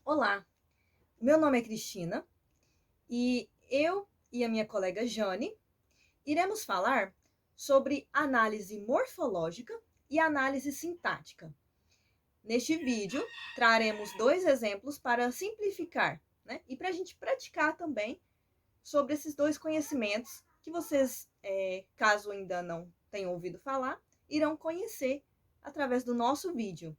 Olá, meu nome é Cristina e eu e a minha colega Jane iremos falar sobre análise morfológica e análise sintática. Neste vídeo, traremos dois exemplos para simplificar, e para a gente praticar também sobre esses dois conhecimentos que vocês, caso ainda não tenham ouvido falar, irão conhecer através do nosso vídeo.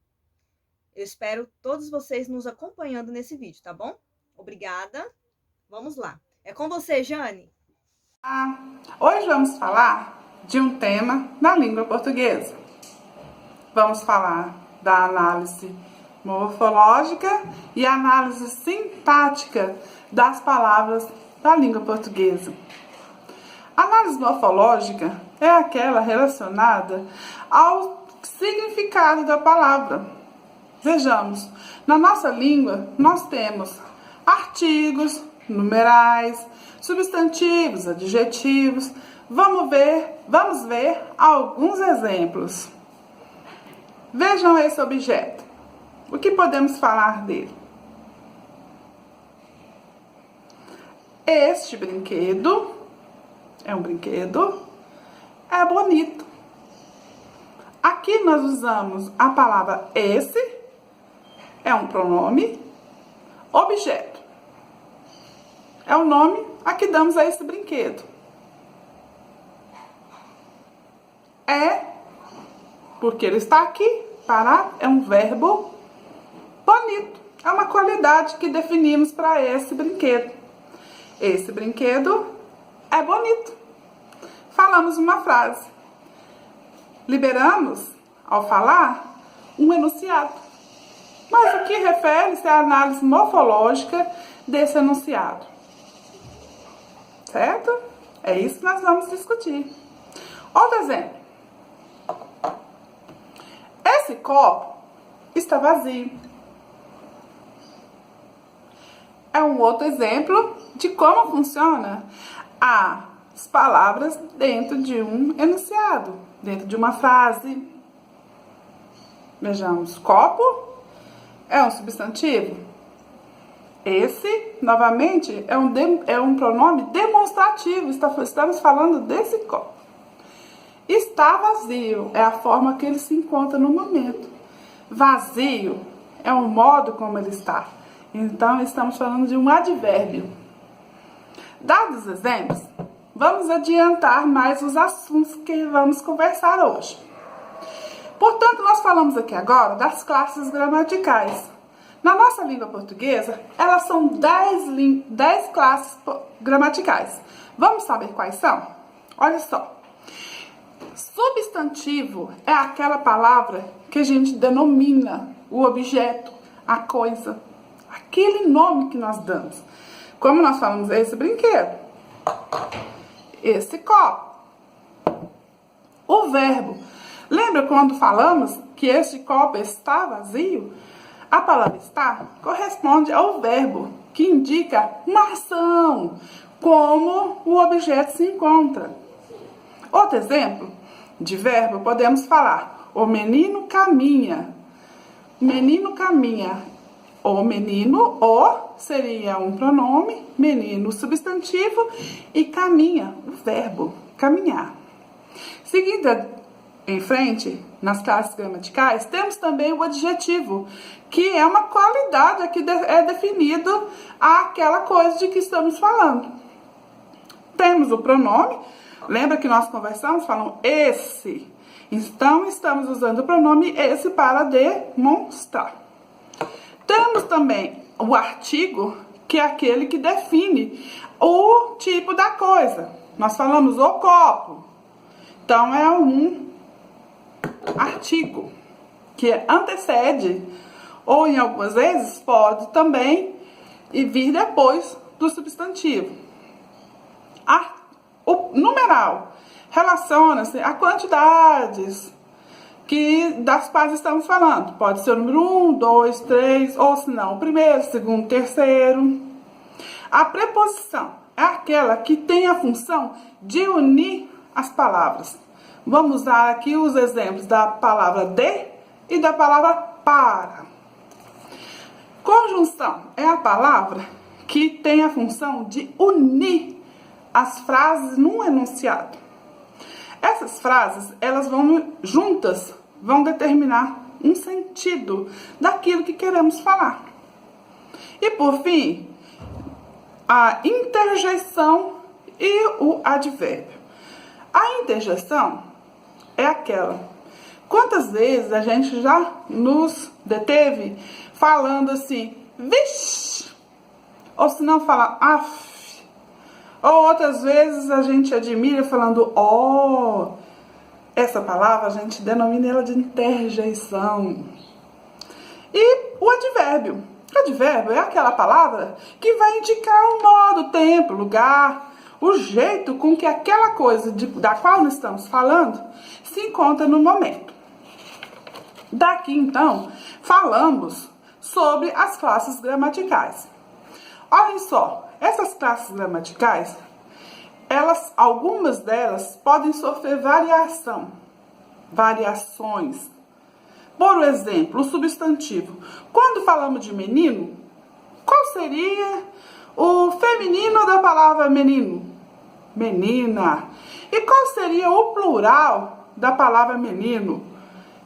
Eu espero todos vocês nos acompanhando nesse vídeo, tá bom? Obrigada. Vamos lá. É com você, Jane. Hoje vamos falar de um tema da língua portuguesa. Vamos falar da análise morfológica e análise sintática das palavras da língua portuguesa. A análise morfológica é aquela relacionada ao significado da palavra. Vejamos, na nossa língua nós temos artigos, numerais, substantivos, adjetivos. Vamos ver alguns exemplos. Vejam esse objeto. O que podemos falar dele? Este brinquedo é um brinquedo, é bonito. Aqui nós usamos a palavra esse, é um pronome, objeto. É o nome a que damos a esse brinquedo. É, porque ele está aqui, parar, é um verbo bonito. É uma qualidade que definimos para esse brinquedo. Esse brinquedo é bonito. Falamos uma frase. Liberamos, ao falar, um enunciado. Mas o que refere-se à análise morfológica desse enunciado. Certo? É isso que nós vamos discutir. Outro exemplo. Esse copo está vazio. É um outro exemplo de como funciona as palavras dentro de um enunciado, dentro de uma frase. Vejamos, copo é um substantivo. Esse, novamente, é um pronome demonstrativo. Estamos falando desse copo. Está vazio é a forma que ele se encontra no momento. Vazio é o modo como ele está. Então, estamos falando de um advérbio. Dados os exemplos, vamos adiantar mais os assuntos que vamos conversar hoje. Portanto, nós falamos aqui agora das classes gramaticais. Na nossa língua portuguesa, elas são 10 classes gramaticais. Vamos saber quais são? Olha só. Substantivo é aquela palavra que a gente denomina o objeto, a coisa, aquele nome que nós damos. Como nós falamos, esse brinquedo, esse copo. O verbo. Lembra quando falamos que este copo está vazio? A palavra está corresponde ao verbo, que indica uma ação, como o objeto se encontra. Outro exemplo de verbo, podemos falar, o menino caminha. O menino caminha. O menino, o, seria um pronome, menino, substantivo, e caminha, o verbo, caminhar. Seguida em frente, nas classes gramaticais, temos também o adjetivo, que é uma qualidade que é definido àquela coisa de que estamos falando. Temos o pronome, lembra que nós conversamos, falamos esse. Então, estamos usando o pronome esse para demonstrar. Temos também o artigo, que é aquele que define o tipo da coisa. Nós falamos o copo. Então, é um artigo que antecede, ou em algumas vezes pode também vir depois do substantivo. O numeral relaciona-se a quantidades das quais estamos falando. Pode ser o número 1, 2, 3, ou se não, o primeiro, segundo, terceiro. A preposição é aquela que tem a função de unir as palavras. Vamos usar aqui os exemplos da palavra de e da palavra para. Conjunção é a palavra que tem a função de unir as frases num enunciado. Essas frases, elas vão juntas, vão determinar um sentido daquilo que queremos falar. E por fim, a interjeição e o advérbio. A interjeição é aquela. Quantas vezes a gente já nos deteve falando assim, vixe, ou se não fala, af. Ou outras vezes a gente admira falando, ó. Essa palavra a gente denomina ela de interjeição. E o advérbio. O advérbio é aquela palavra que vai indicar o modo, tempo, lugar, o jeito com que aquela coisa da qual nós estamos falando se encontra no momento. Daqui, então, falamos sobre as classes gramaticais. Olhem só, essas classes gramaticais, algumas delas podem sofrer variações. Por exemplo, o substantivo. Quando falamos de menino, qual seria o feminino da palavra menino? Menina. E qual seria o plural da palavra menino?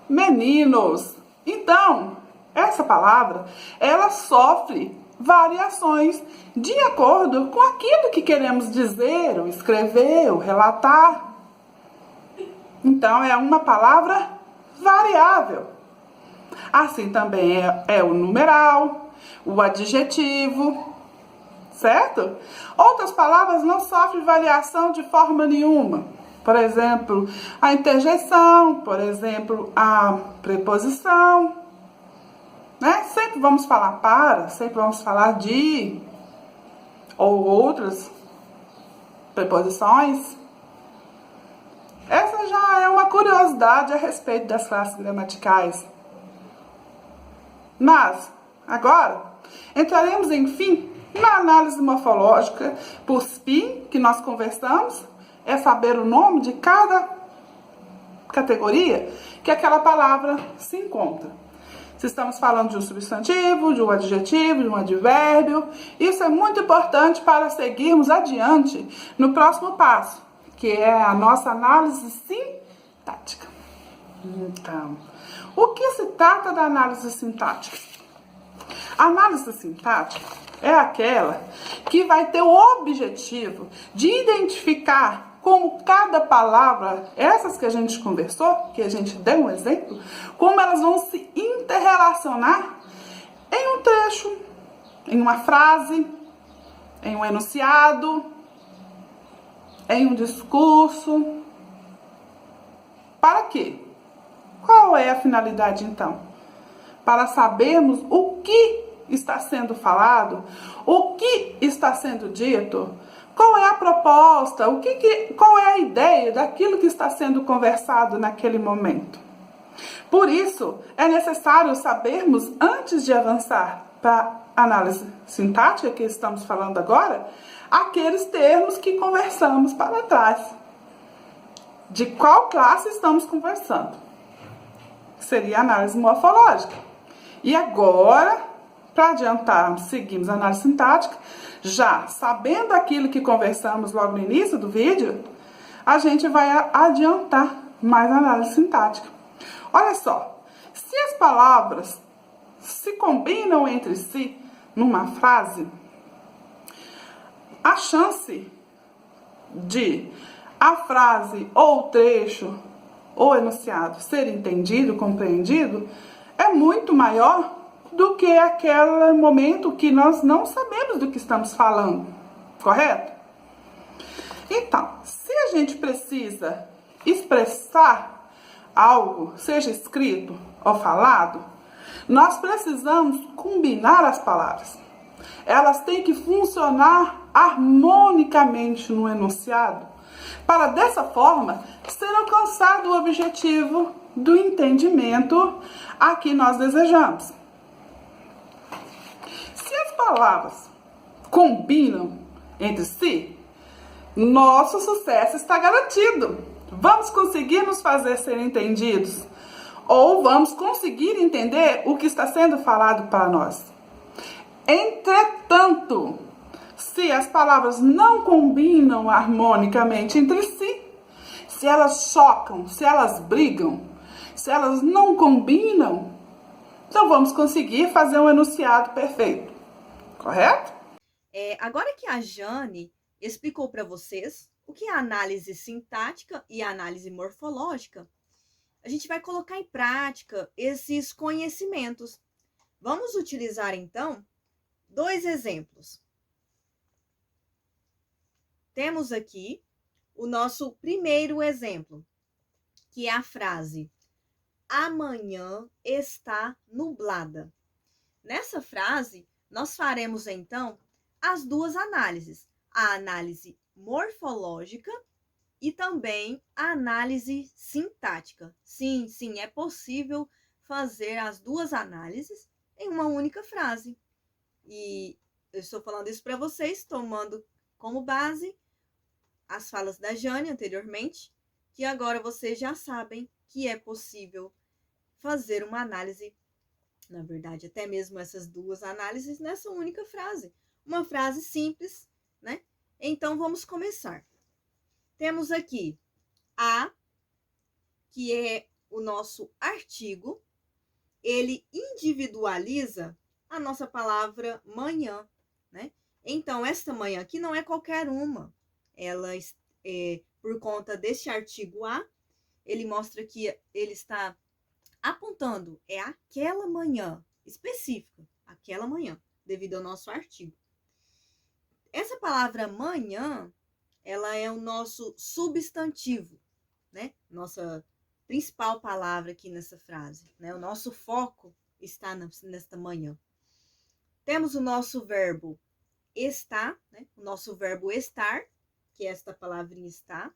Meninos. Então, essa palavra, ela sofre variações de acordo com aquilo que queremos dizer, ou escrever, ou relatar. Então, é uma palavra variável. Assim também é o numeral, o adjetivo, certo? Outras palavras não sofrem variação de forma nenhuma. Por exemplo, a interjeição, por exemplo, a preposição. Né? Sempre vamos falar para, sempre vamos falar de, ou outras preposições. Essa já é uma curiosidade a respeito das classes gramaticais. Mas, agora, entraremos, enfim, na análise morfológica por SPIN, que nós conversamos, é saber o nome de cada categoria que aquela palavra se encontra. Se estamos falando de um substantivo, de um adjetivo, de um advérbio, isso é muito importante para seguirmos adiante no próximo passo, que é a nossa análise sintática. Então, o que se trata da análise sintática? A análise sintática é aquela que vai ter o objetivo de identificar como cada palavra, essas que a gente conversou, que a gente deu um exemplo, como elas vão se interrelacionar em um trecho, em uma frase, em um enunciado, em um discurso. Para quê? Qual é a finalidade, então? Para sabermos o que está sendo falado, o que está sendo dito, qual é a proposta, qual é a ideia daquilo que está sendo conversado naquele momento. Por isso, é necessário sabermos, antes de avançar para a análise sintática que estamos falando agora, aqueles termos que conversamos para trás. De qual classe estamos conversando? Seria a análise morfológica. E agora, para adiantarmos, seguimos a análise sintática, já sabendo aquilo que conversamos logo no início do vídeo, a gente vai adiantar mais a análise sintática. Olha só, se as palavras se combinam entre si numa frase, a chance de a frase ou trecho ou enunciado ser entendido, compreendido, é muito maior do que aquele momento que nós não sabemos do que estamos falando, correto? Então, se a gente precisa expressar algo, seja escrito ou falado, nós precisamos combinar as palavras. Elas têm que funcionar harmonicamente no enunciado, para dessa forma ser alcançado o objetivo do entendimento a que nós desejamos. Se as palavras combinam entre si, nosso sucesso está garantido. Vamos conseguir nos fazer ser entendidos, ou vamos conseguir entender o que está sendo falado para nós. as palavras não combinam harmonicamente entre si, se elas chocam, se elas brigam, se elas não combinam, então vamos conseguir fazer um enunciado perfeito, correto? Agora que a Jane explicou para vocês o que é a análise sintática e a análise morfológica, a gente vai colocar em prática esses conhecimentos. Vamos utilizar, então, 2 exemplos. Temos aqui o nosso primeiro exemplo, que é a frase amanhã está nublada. Nessa frase, nós faremos, então, as 2 análises, a análise morfológica e também a análise sintática. Sim, é possível fazer as 2 análises em uma única frase. E eu estou falando isso para vocês, tomando como base as falas da Jane anteriormente, que agora vocês já sabem que é possível fazer uma análise, na verdade, até mesmo essas 2 análises nessa única frase. Uma frase simples, né? Então, vamos começar. Temos aqui a, que é o nosso artigo, ele individualiza a nossa palavra manhã, né? Então, esta manhã aqui não é qualquer uma. Ela, por conta deste artigo a, ele mostra que ele está apontando, é aquela manhã específica, aquela manhã, devido ao nosso artigo. Essa palavra manhã, ela é o nosso substantivo, né? Nossa principal palavra aqui nessa frase, né? O nosso foco está nesta manhã. Temos o nosso verbo estar, né? O nosso verbo estar, que é esta palavrinha está.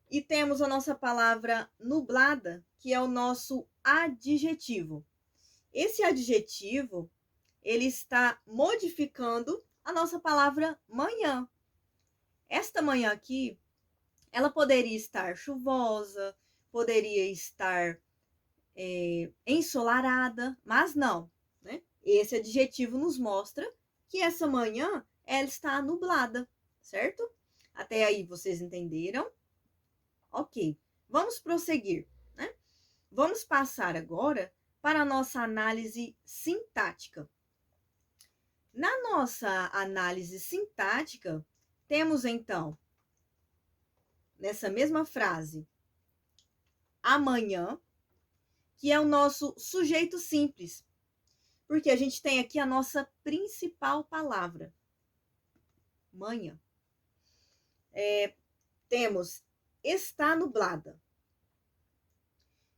E temos a nossa palavra nublada, que é o nosso adjetivo. Esse adjetivo, ele está modificando a nossa palavra manhã. Esta manhã aqui, ela poderia estar chuvosa, poderia estar ensolarada, mas não, né? Esse adjetivo nos mostra que essa manhã, ela está nublada, certo? Até aí vocês entenderam? Ok, vamos prosseguir, né? Vamos passar agora para a nossa análise sintática. Na nossa análise sintática, temos então, nessa mesma frase, amanhã, que é o nosso sujeito simples, porque a gente tem aqui a nossa principal palavra, manhã. Temos está nublada,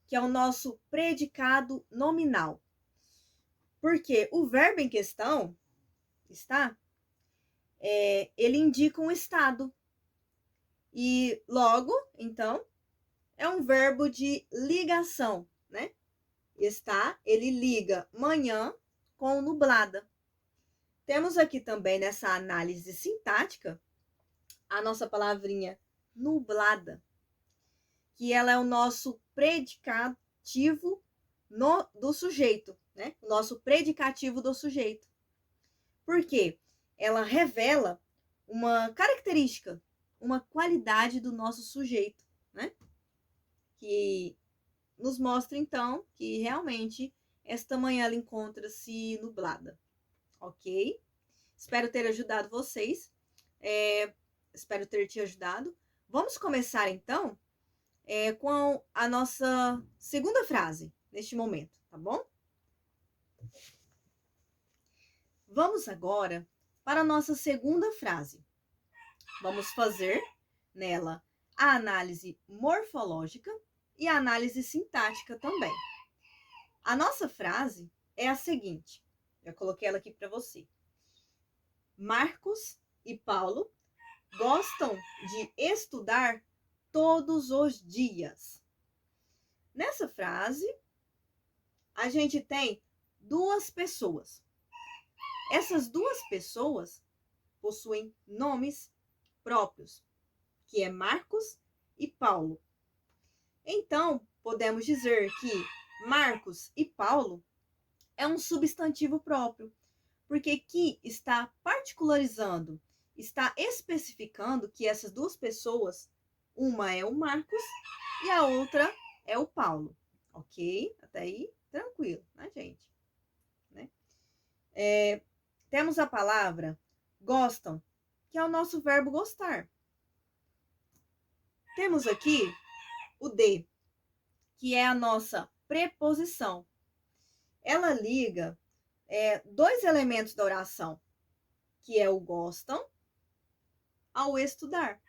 que é o nosso predicado nominal. Porque o verbo em questão, está, ele indica um estado. E logo, então, é um verbo de ligação, né? Está, ele liga manhã com nublada. Temos aqui também nessa análise sintática a nossa palavrinha nublada, que ela é o nosso predicativo do sujeito, né? O nosso predicativo do sujeito. Por quê? Ela revela uma característica, uma qualidade do nosso sujeito, né? Que nos mostra, então, que realmente esta manhã ela encontra-se nublada, ok? Espero ter ajudado vocês. Espero ter te ajudado. Vamos começar, então, com a nossa segunda frase, neste momento, tá bom? Vamos agora para a nossa segunda frase. Vamos fazer nela a análise morfológica e a análise sintática também. A nossa frase é a seguinte, já coloquei ela aqui para você. Marcos e Paulo gostam de estudar todos os dias. Nessa frase, a gente tem 2 pessoas. Essas 2 pessoas possuem nomes próprios, que é Marcos e Paulo. Então, podemos dizer que Marcos e Paulo é um substantivo próprio, Porque aqui está particularizando, está especificando que essas duas pessoas, uma é o Marcos e a outra é o Paulo. Ok? Até aí, tranquilo, né, gente? Né? Temos a palavra gostam, que é o nosso verbo gostar. Temos aqui o de, que é a nossa preposição. Ela liga dois elementos da oração, que é o gostam ao estudar.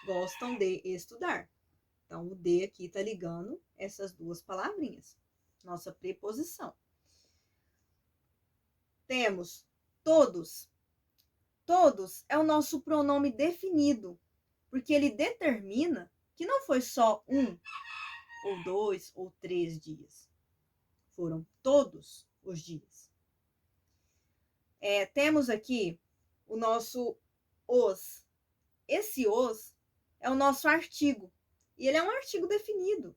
Gostam de estudar. Então, o de aqui está ligando essas duas palavrinhas. Nossa preposição. Temos todos. Todos é o nosso pronome definido, porque ele determina que não foi só um, ou 2, ou 3 dias. Foram todos os dias. Temos aqui o nosso os. Esse os é o nosso artigo. E ele é um artigo definido.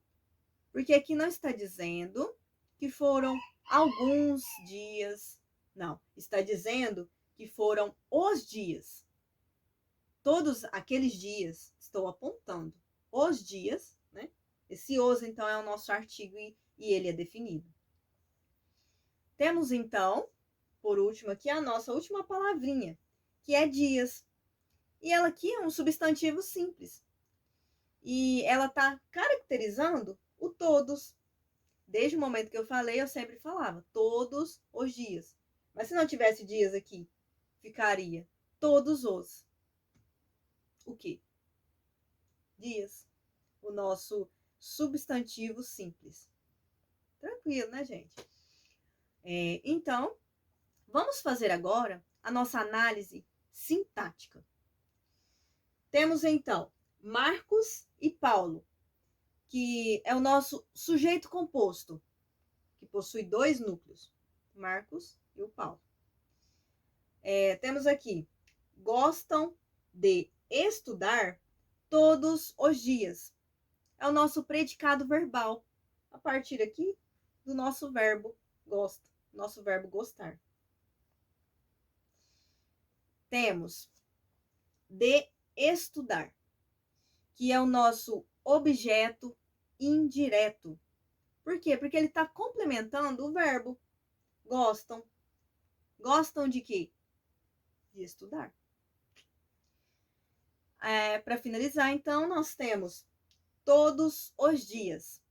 Porque aqui não está dizendo que foram alguns dias. Não, está dizendo que foram os dias. Todos aqueles dias, estou apontando. Os dias, né? Esse os, então, é o nosso artigo e ele é definido. Temos, então, por último aqui, a nossa última palavrinha, que é dias. E ela aqui é um substantivo simples. E ela está caracterizando o todos. Desde o momento que eu falei, eu sempre falava todos os dias. Mas se não tivesse dias aqui, ficaria todos os. O quê? Dias. O nosso substantivo simples. Tranquilo, né, gente? Então, vamos fazer agora a nossa análise sintática. Temos, então, Marcos e Paulo, que é o nosso sujeito composto, que possui dois núcleos, Marcos e o Paulo. Temos aqui, gostam de estudar todos os dias. É o nosso predicado verbal, a partir aqui do nosso verbo gosta, nosso verbo gostar. Temos de estudar, que é o nosso objeto indireto. Por quê? Porque ele está complementando o verbo gostam. Gostam de quê? De estudar. Para finalizar, então, nós temos todos os dias,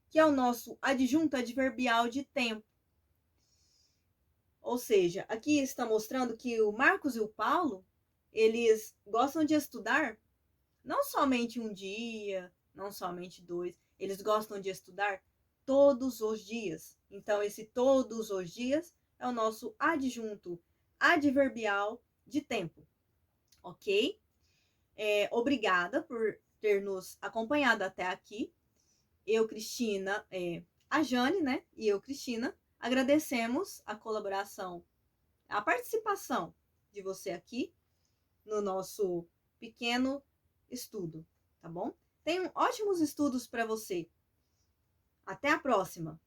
que é o nosso adjunto adverbial de tempo. Ou seja, aqui está mostrando que o Marcos e o Paulo, eles gostam de estudar não somente um dia, não somente 2, eles gostam de estudar todos os dias. Então, esse todos os dias é o nosso adjunto adverbial de tempo, ok? Obrigada por ter nos acompanhado até aqui. Eu, Cristina, a Jane, né? E eu, Cristina, agradecemos a colaboração, a participação de você aqui no nosso pequeno estudo, tá bom? Tenham ótimos estudos para você. Até a próxima!